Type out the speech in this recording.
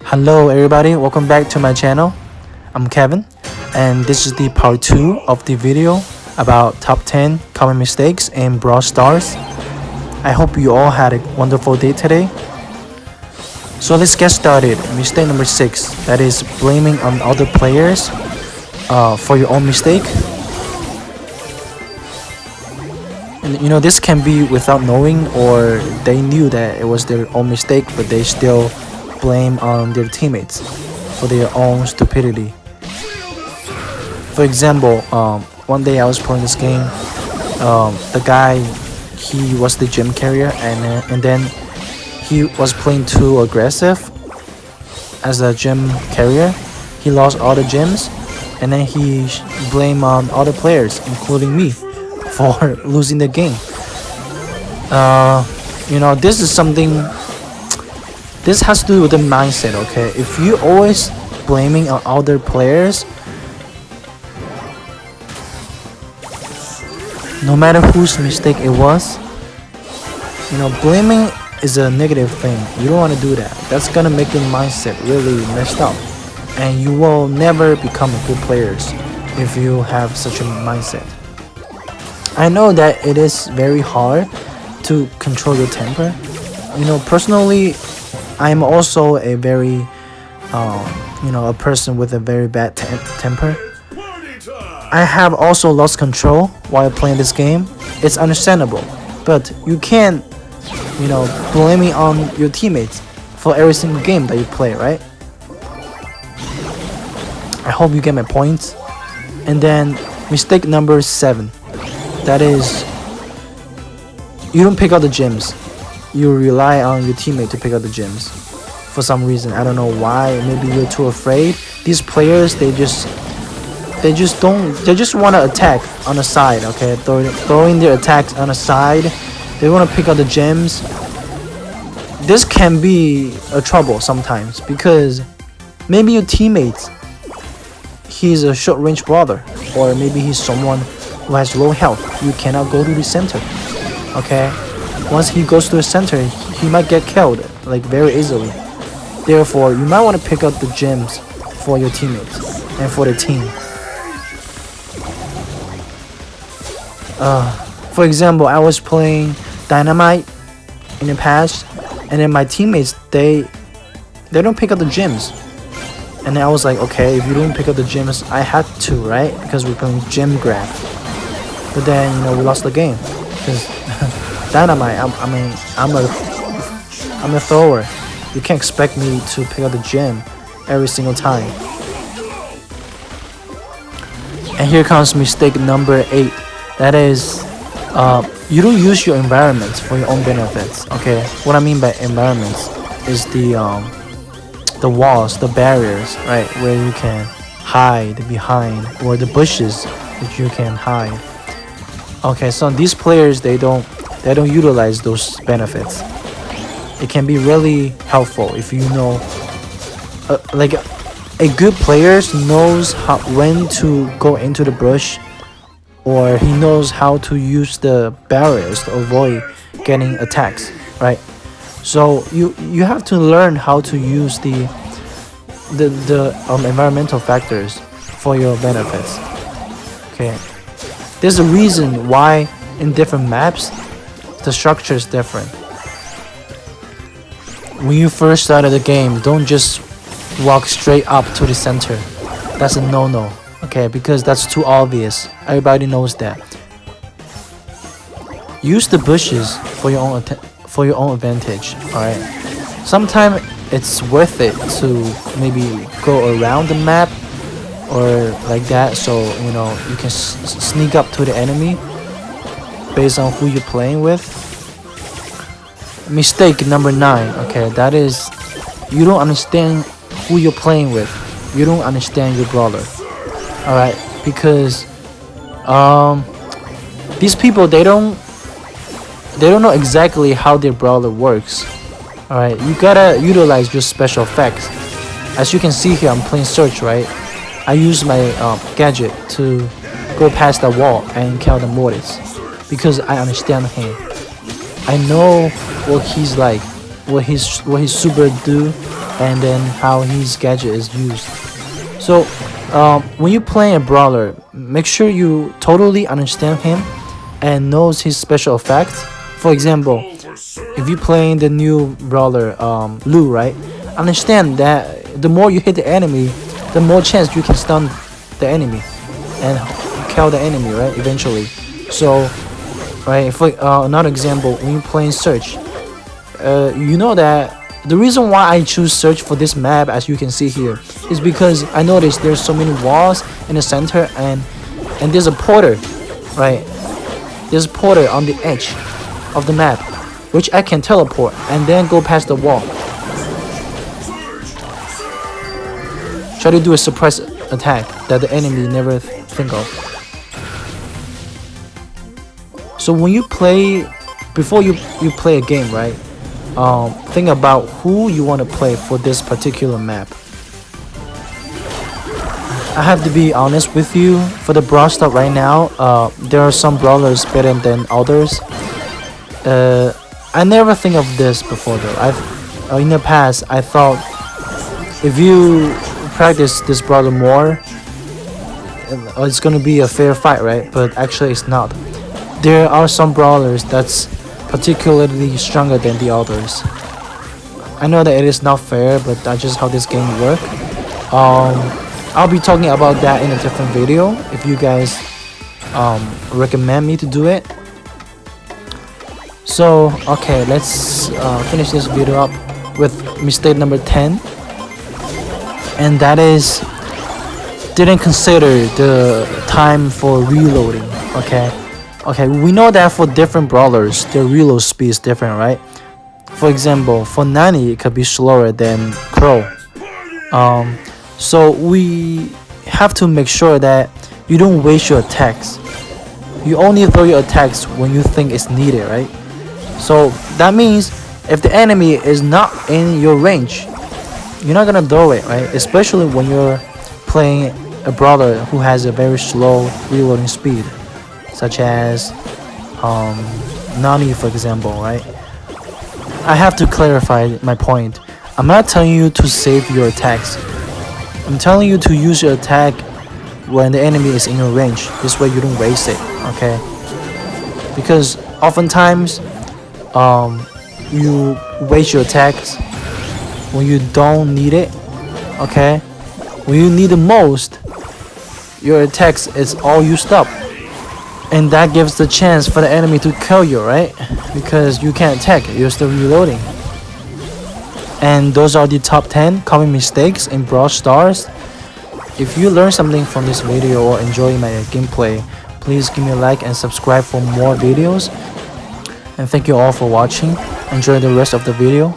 Hello everybody, welcome back to my channel. I'm Kevin and this is the part 2 of the video about top 10 common mistakes in Brawl Stars. I hope you all had a wonderful day today. So let's get started. Mistake number 6, that is blaming on other players for your own mistake. And you know, this can be without knowing, or they knew that it was their own mistake but they still blame on their teammates for their own stupidity. For example, one day I was playing this game. The guy, he was the gym carrier, and then he was playing too aggressive as a gym carrier. He lost all the gyms, and then he blamed on other players, including me, for losing the game. You know, this is something. This has to do with the mindset, okay? If you always blaming on other players, no matter whose mistake it was, you know, blaming is a negative thing. You don't want to do that. That's gonna make your mindset really messed up, and you will never become a good player if you have such a mindset. I know that it is very hard to control your temper. You know, personally, I'm also a very, a person with a very bad temper. I have also lost control while playing this game. It's understandable, but you can't, blaming on your teammates for every single game that you play, right? I hope you get my points. And then mistake number 7, that is, you don't pick out the gyms. You rely on your teammate to pick up the gyms for some reason. I don't know why. Maybe you're too afraid. These players, they just want to attack on the side, okay? Throwing their attacks on the side. They want to pick up the gems. This can be a trouble sometimes because maybe your teammate, he's a short range brawler, or maybe he's someone who has low health. You cannot go to the center, okay? Once he goes to the center, he might get killed like very easily. Therefore, you might want to pick up the gems for your teammates and for the team. For example, I was playing Dynamite in the past, and then my teammates, they don't pick up the gems. And then I was like, okay, if you don't pick up the gems, I had to, right? Because we're playing gem grab. But then, we lost the game because Dynamite, I'm a thrower. You can't expect me to pick up the gem every single time. And here comes mistake number 8. That is, you don't use your environments for your own benefits. Okay, what I mean by environments is the walls, the barriers, right, where you can hide behind, or the bushes that you can hide. Okay, so these players, they don't utilize those benefits. It can be really helpful if you know, like a good player knows when to go into the bush, or he knows how to use the barriers to avoid getting attacks, right? So you have to learn how to use the environmental factors for your benefits. Okay, there's a reason why in different maps the structure is different. When you first started the game, don't just walk straight up to the center. That's a no-no, okay? Because that's too obvious. Everybody knows that. Use the bushes for your own advantage. All right. Sometimes it's worth it to maybe go around the map or like that, so you can sneak up to the enemy based on who you're playing with. Mistake number 9, okay, that is, you don't understand who you're playing with. You don't understand your brawler. Alright, because these people, they don't know exactly how their brawler works. Alright, you gotta utilize your special effects. As you can see here, I'm playing Search, right? I use my gadget to go past the wall and kill the Mortis because I understand him. I know what he's like, what his super do, and then how his gadget is used. So when you play a brawler, make sure you totally understand him and knows his special effects. For example, if you playing the new brawler Lu, right? Understand that the more you hit the enemy, the more chance you can stun the enemy and kill the enemy, right? Eventually. So, right, for another example, when you playing Search, you know that the reason why I choose Search for this map, as you can see here, is because I noticed there's so many walls in the center, and there's a porter, right? There's a porter on the edge of the map, which I can teleport and then go past the wall. Try to do a surprise attack that the enemy never think of. So when you play, before you play a game, right? Think about who you want to play for this particular map. I have to be honest with you, for the Brawl stuff right now, there are some brawlers better than others. I never think of this before though. In the past, I thought if you practice this brawler more, it's gonna be a fair fight, right? But actually, it's not. There are some brawlers that's particularly stronger than the others. I know that it is not fair, but that's just how this game works. I'll be talking about that in a different video if you guys recommend me to do it. So okay, let's finish this video up with mistake number 10, and that is didn't consider the time for reloading. Okay, we know that for different brawlers their reload speed is different, right? For example, for Nani it could be slower than Crow. So we have to make sure that you don't waste your attacks. You only throw your attacks when you think it's needed, right? So that means if the enemy is not in your range, you're not gonna throw it, right? Especially when you're playing a brawler who has a very slow reloading speed, such as Nani, for example, right? I have to clarify my point. I'm not telling you to save your attacks. I'm telling you to use your attack when the enemy is in your range. This way you don't waste it, okay? Because oftentimes you waste your attacks when you don't need it, okay? When you need the most, your attacks is all used up, and that gives the chance for the enemy to kill you, right? Because you can't attack, you're still reloading. And those are the top 10 common mistakes in Brawl Stars. If you learned something from this video or enjoy my gameplay, please give me a like and subscribe for more videos. And thank you all for watching. Enjoy the rest of the video.